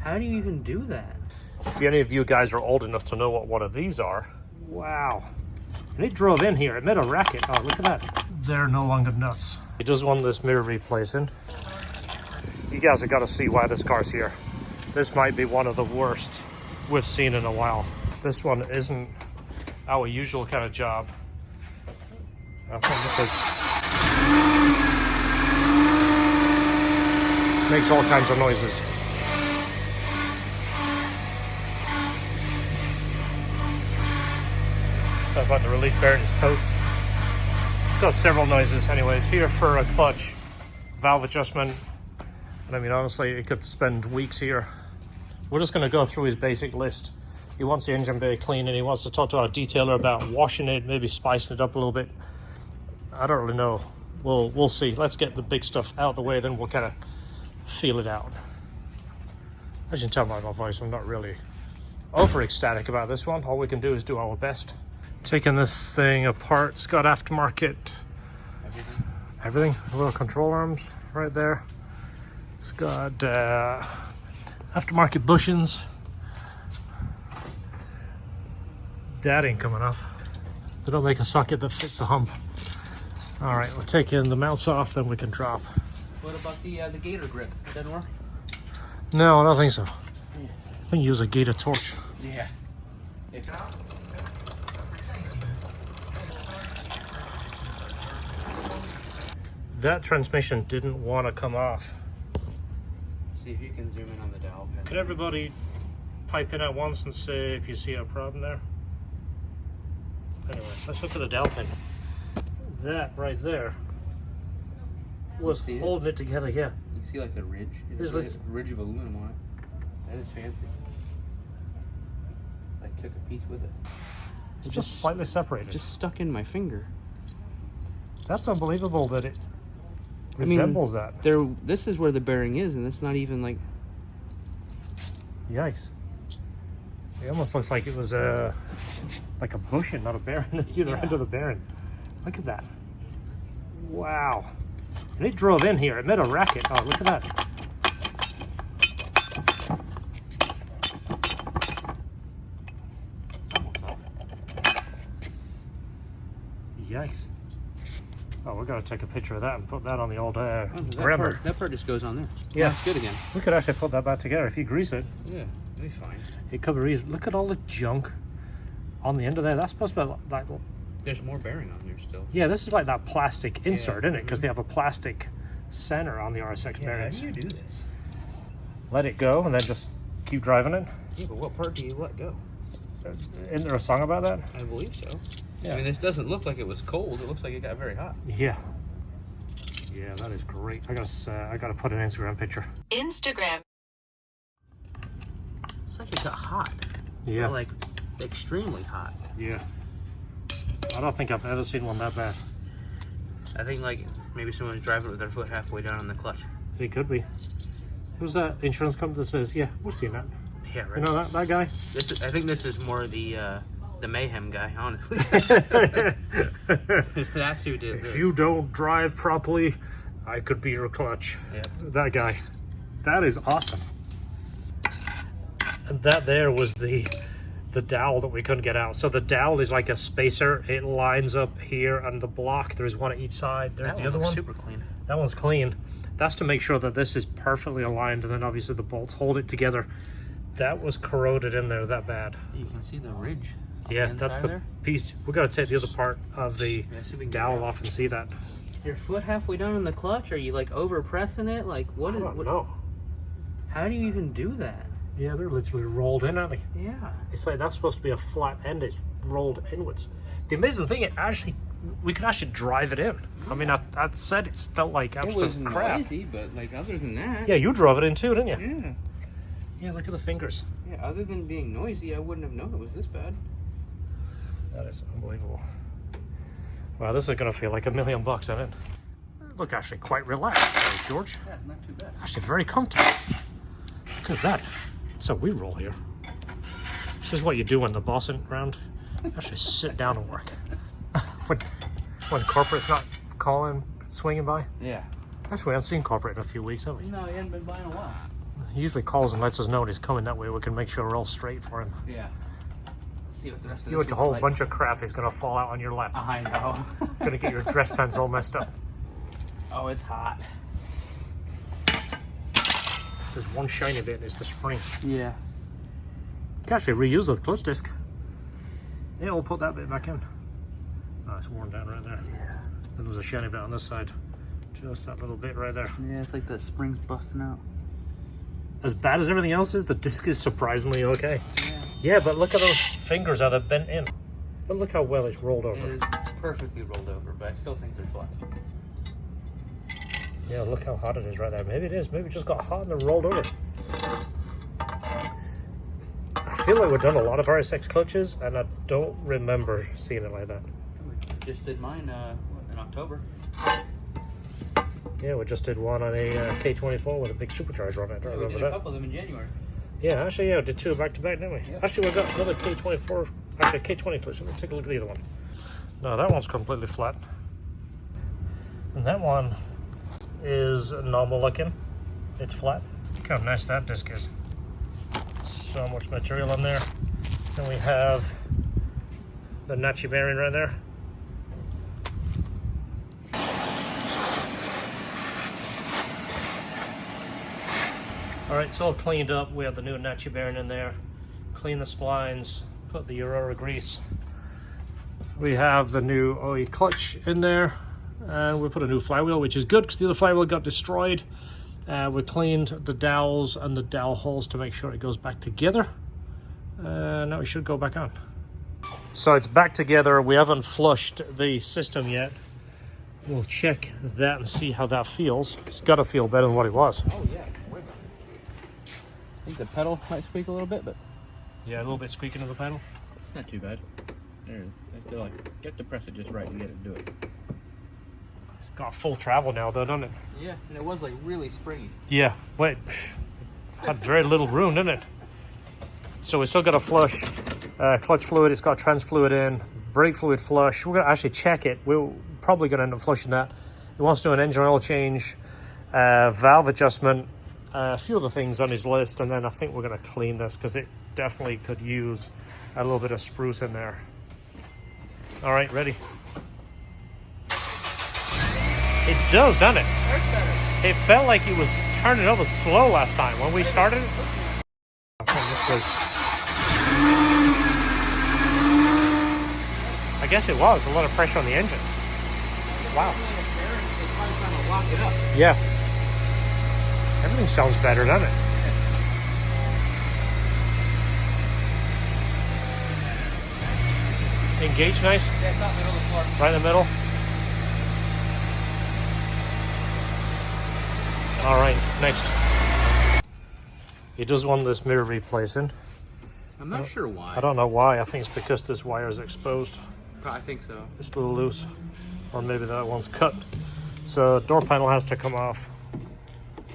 How do you even do that? If any of you guys are old enough to know what one of these are, wow. And it drove in here, it made a racket. Oh, look at that. They're no longer nuts. He does want this mirror replacing. You guys have got to see why this car's here. This might be one of the worst we've seen in a while. This one isn't our usual kind of job. I think because makes all kinds of noises. Sounds like the release bearing is toast. It's got several noises. Anyways, here for a clutch, valve adjustment. And I mean, honestly, it could spend weeks here. We're just going to go through his basic list. He wants the engine bay clean and he wants to talk to our detailer about washing it, maybe spicing it up a little bit. I don't really know. We'll see. Let's get the big stuff out of the way, then we'll kind of feel it out. As you can tell by my voice, I'm not really over ecstatic about this one. All we can do is do our best. Taking this thing apart, it's got aftermarket everything. Little control arms right there. It's got aftermarket bushings. That ain't coming off. They don't make a socket that fits the hump. All right, we're taking the mounts off, then we can drop. What about the gator grip? Doesn't work? No, I don't think so. I think you use a gator torch. Yeah. That transmission didn't want to come off. See if you can zoom in on the dial pin. Could everybody pipe in at once and say if you see a problem there? Anyway, let's look at the dial pin. That right there was holding it together, yeah. You see like the ridge? There's like a ridge of aluminum on it. That is fancy. I took a piece with it. It's just slightly separated. Just stuck in my finger. That's unbelievable that it resembles that. This is where the bearing is, and it's not even like... Yikes. It almost looks like it was like a bushing, not a bearing. It's either end of the bearing. Look at that. Wow. And it drove in here. It made a racket. Oh, look at that. Yikes. Oh, we're going to take a picture of that and put that on the old grabber. That part just goes on there. Yeah. It's good again. We could actually put that back together if you grease it. Yeah, it'll be fine. It could be easy. Look at all the junk on the end of there. That's supposed to be like... There's more bearing on there still. Yeah, this is like that plastic insert, isn't it? Because they have a plastic center on the RSX bearings. How do you do this? Let it go and then just keep driving it. Yeah, but what part do you let go? Isn't there a song about that? I believe so. Yeah. I mean, this doesn't look like it was cold. It looks like it got very hot. Yeah. Yeah, that is great. I gotta put an Instagram picture. Instagram. It's like it got hot. Yeah. Or like extremely hot. Yeah. I don't think I've ever seen one that bad. I think like maybe someone's driving with their foot halfway down on the clutch. It could be. Who's that insurance company that says, yeah, we've seen that? Yeah, right. You know that guy? I think this is more the mayhem guy, honestly. That's who did this. If you don't drive properly, I could be your clutch. Yeah. That guy. That is awesome. And that there was the dowel that we couldn't get out. So the dowel is like a spacer. It lines up here on the block. There's one at each side. There's the other one. Super clean. That one's clean. That's to make sure that this is perfectly aligned, and then obviously the bolts hold it together. That was corroded in there that bad. You can see the ridge. Yeah, that's the piece. We got to take the other part of the dowel off and see that. Your foot halfway down in the clutch? Are you like over pressing it? Like what is? No. How do you even do that? Yeah, they're literally rolled in, aren't they? Yeah. It's like that's supposed to be a flat end. It's rolled inwards. The amazing thing, we could actually drive it in. I mean, I said it felt like absolute crap. It was noisy, but like other than that. Yeah, you drove it in too, didn't you? Yeah. Yeah, look at the fingers. Yeah, other than being noisy, I wouldn't have known it was this bad. That is unbelievable. Wow, this is going to feel like $1 million, isn't it? Look, actually quite relaxed, George. Yeah, not too bad. Actually very comfortable. Look at that. So we roll here. This is what you do when the boss isn't around. Actually sit down and work. when corporate's not calling, swinging by. Yeah. Actually, we haven't seen corporate in a few weeks, have we? No, he hadn't been by in a while. He usually calls and lets us know when he's coming. That way we can make sure we're all straight for him. Yeah. Let's see what the rest of You watch a whole bunch of crap is going to fall out on your lap. I know. Going to get your dress pants all messed up. Oh, it's hot. There's one shiny bit, it's the spring. Yeah. You can actually reuse the clutch disc. Yeah, we'll put that bit back in. Oh, it's worn down right there. Yeah. There was a shiny bit on this side. Just that little bit right there. Yeah, it's like the spring's busting out. As bad as everything else is, the disc is surprisingly okay. Yeah. Yeah, but look at those fingers how they're bent in. But look how well it's rolled over. It is perfectly rolled over, but I still think they're flat. Yeah, look how hot it is right there. Maybe it is. Maybe it just got hot and then rolled over. I feel like we've done a lot of RSX clutches, and I don't remember seeing it like that. We just did mine in October. Yeah, we just did one on a K24 with a big supercharger on it. I Yeah, we remember did that. a couple of them in January. Yeah, actually, yeah, we did two back to back, didn't we? Yep. Actually, we got another K24, actually a K20 clutch. Let me take a look at the other one. No, that one's completely flat. And that one is normal looking. It's flat. Look how nice that disc is. So much material on there. Then we have the Nachi bearing right there. Alright, it's all cleaned up. We have the new Nachi bearing in there. Clean the splines, put the Aurora grease. We have the new OE clutch in there. And we put a new flywheel, which is good because the other flywheel got destroyed. We cleaned the dowels and the dowel holes to make sure it goes back together. Now it should go back on. So it's back together. We haven't flushed the system yet. We'll check that and see how that feels. It's got to feel better than what it was. Oh, yeah. I think the pedal might squeak a little bit, but... Yeah, a little bit squeaking of the pedal. Not too bad. There, I feel like you have to press it just right to get it to do it. It's got full travel now though, doesn't it? Yeah, and it was like really springy. Yeah, wait. Had very little room, didn't it? So we still got a flush clutch fluid. It's got trans fluid in, brake fluid flush. We're gonna actually check it. We're probably gonna end up flushing that. He wants to do an engine oil change, valve adjustment, a few other things on his list, and then I think we're gonna clean this because it definitely could use a little bit of spruce in there. All right, ready? It does, doesn't it? It felt like it was turning over slow last time when we started it. I think this was... I guess it was a lot of pressure on the engine. Wow. Yeah. Everything sounds better, doesn't it? Engage nice? Yeah, it's not middle of the floor. Right in the middle? Alright, next. He does want this mirror replacing. I'm not sure why. I don't know why. I think it's because this wire is exposed. I think so. It's a little loose. Or maybe that one's cut. So door panel has to come off.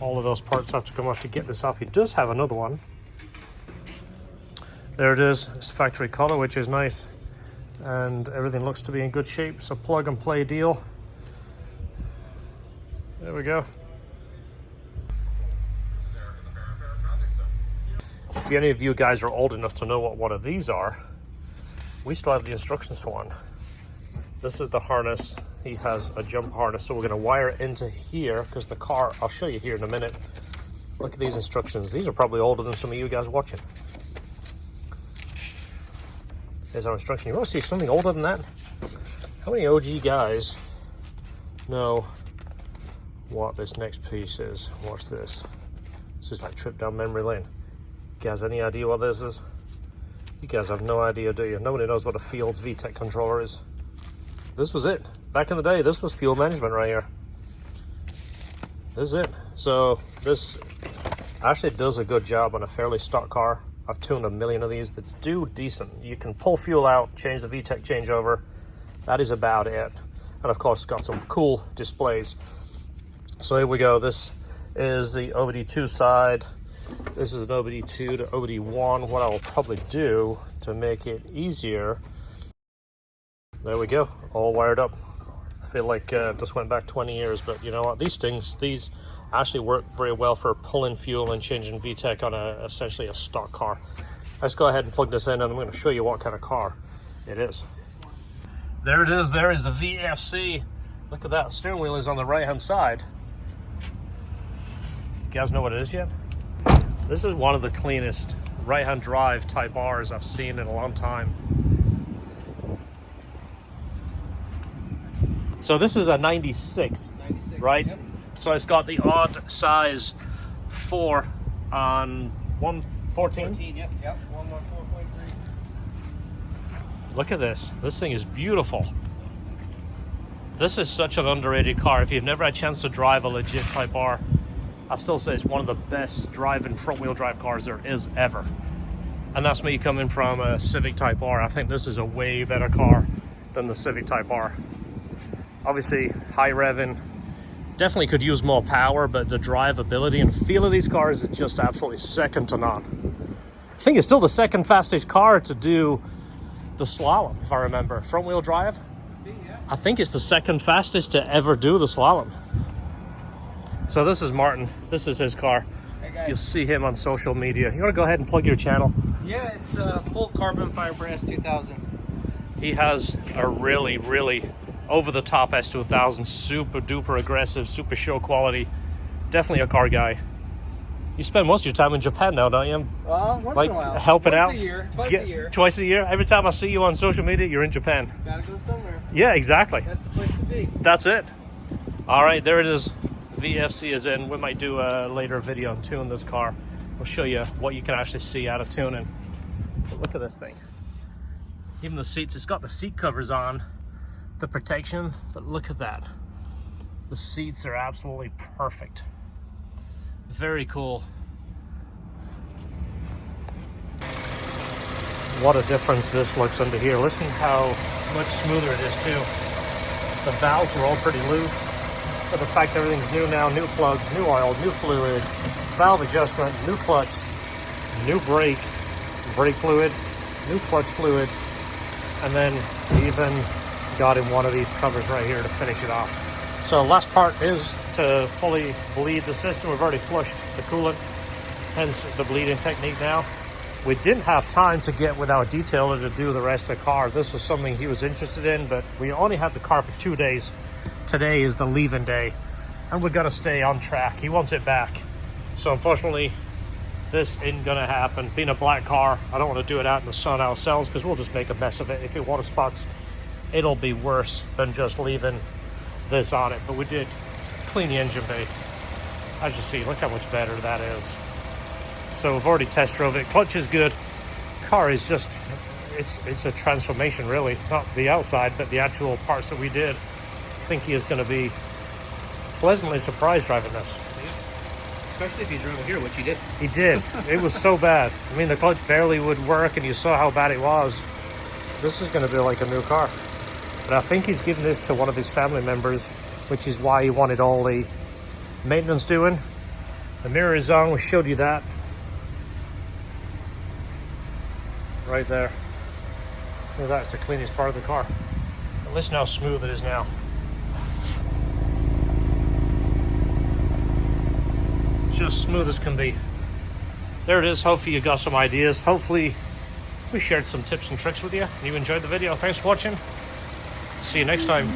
All of those parts have to come off to get this off. He does have another one. There it is. It's factory color, which is nice. And everything looks to be in good shape. It's a plug and play deal. There we go. If any of you guys are old enough to know what one of these are, we still have the instructions for one. This is the harness. He has a jump harness, so we're going to wire it into here because the car, I'll show you here in a minute. Look at these instructions. These are probably older than some of you guys watching. There's our instruction. You want to see something older than that? How many OG guys know what this next piece is? Watch this. This is like trip down memory lane. You guys any idea what this is? You guys have no idea, do you? Nobody knows what a Field's VTEC controller is. This was it. Back in the day, this was fuel management right here. This is it. So this actually does a good job on a fairly stock car. I've tuned a million of these that do decent. You can pull fuel out, change the VTEC changeover. That is about it. And of course, it's got some cool displays. So here we go. This is the OBD2 side. This is an OBD2 to OBD1. What I will probably do to make it easier, there we go, all wired up. I feel like just went back 20 years, but you know what? These things, these Actually work very well for pulling fuel and changing VTEC on essentially a stock car. Let's go ahead and plug this in, and I'm going to show you what kind of car it is. There it is. There is the VFC. Look at that. Steering wheel is on the right-hand side. You guys know what it is yet? This is one of the cleanest right-hand drive Type R's I've seen in a long time. So this is a 96, right? Yep. So it's got the odd size 4 on 114. 14, yep, 114.3. Look at this. This thing is beautiful. This is such an underrated car. If you've never had a chance to drive a legit Type R, I still say it's one of the best driving front-wheel drive cars there is ever. And that's me coming from a Civic Type R. I think this is a way better car than the Civic Type R. Obviously, high revving. Definitely could use more power, but the drivability and feel of these cars is just absolutely second to none. I think it's still the second fastest car to do the slalom, if I remember. Front-wheel drive? I think it's the second fastest to ever do the slalom. So this is Martin. This is his car. Hey guys. You'll see him on social media. You want to go ahead and plug your channel? Yeah, it's a full carbon fiber S2000. He has a really, really over-the-top S2000. Super duper aggressive, super show quality. Definitely a car guy. You spend most of your time in Japan now, don't you? Well, once in a while. Helping out? Twice a year. Twice a year? Every time I see you on social media, you're in Japan. Gotta go somewhere. Yeah, exactly. That's the place to be. That's it. All right, there it is. VFC is in. We might do a later video on tuning this car. We'll show you what you can actually see out of tuning. But look at this thing. Even the seats, it's got the seat covers on, the protection, but look at that. The seats are absolutely perfect. Very cool. What a difference this looks under here. Listen how much smoother it is too. The valves were all pretty loose. But the fact everything's new now, new plugs, new oil, new fluid, valve adjustment, new clutch, new brake fluid, new clutch fluid, and then we even got in one of these covers right here to finish it off. So last part is to fully bleed the system. We've already flushed the coolant, hence the bleeding technique now. We didn't have time to get with our detailer to do the rest of the car. This was something he was interested in, but we only had the car for 2 days. Today is the leaving day, and we're gonna stay on track. He wants it back. So unfortunately, this isn't gonna happen. Being a black car, I don't wanna do it out in the sun ourselves because we'll just make a mess of it. If it water spots, it'll be worse than just leaving this on it. But we did clean the engine bay. As you see, look how much better that is. So we've already test drove it. Clutch is good. Car is just, it's a transformation really. Not the outside, but the actual parts that we did. I think he is going to be pleasantly surprised driving this. Especially if you drove it here, which you did. He did. It was so bad. I mean, the clutch barely would work, and you saw how bad it was. This is going to be like a new car. But I think he's giving this to one of his family members, which is why he wanted all the maintenance doing. The mirror is on. We showed you that. Right there. Look at that. It's the cleanest part of the car. But listen how smooth it is now. Just smooth as can be. There it is. Hopefully you got some ideas. Hopefully we shared some tips and tricks with you and you enjoyed the video. Thanks for watching. See you next time.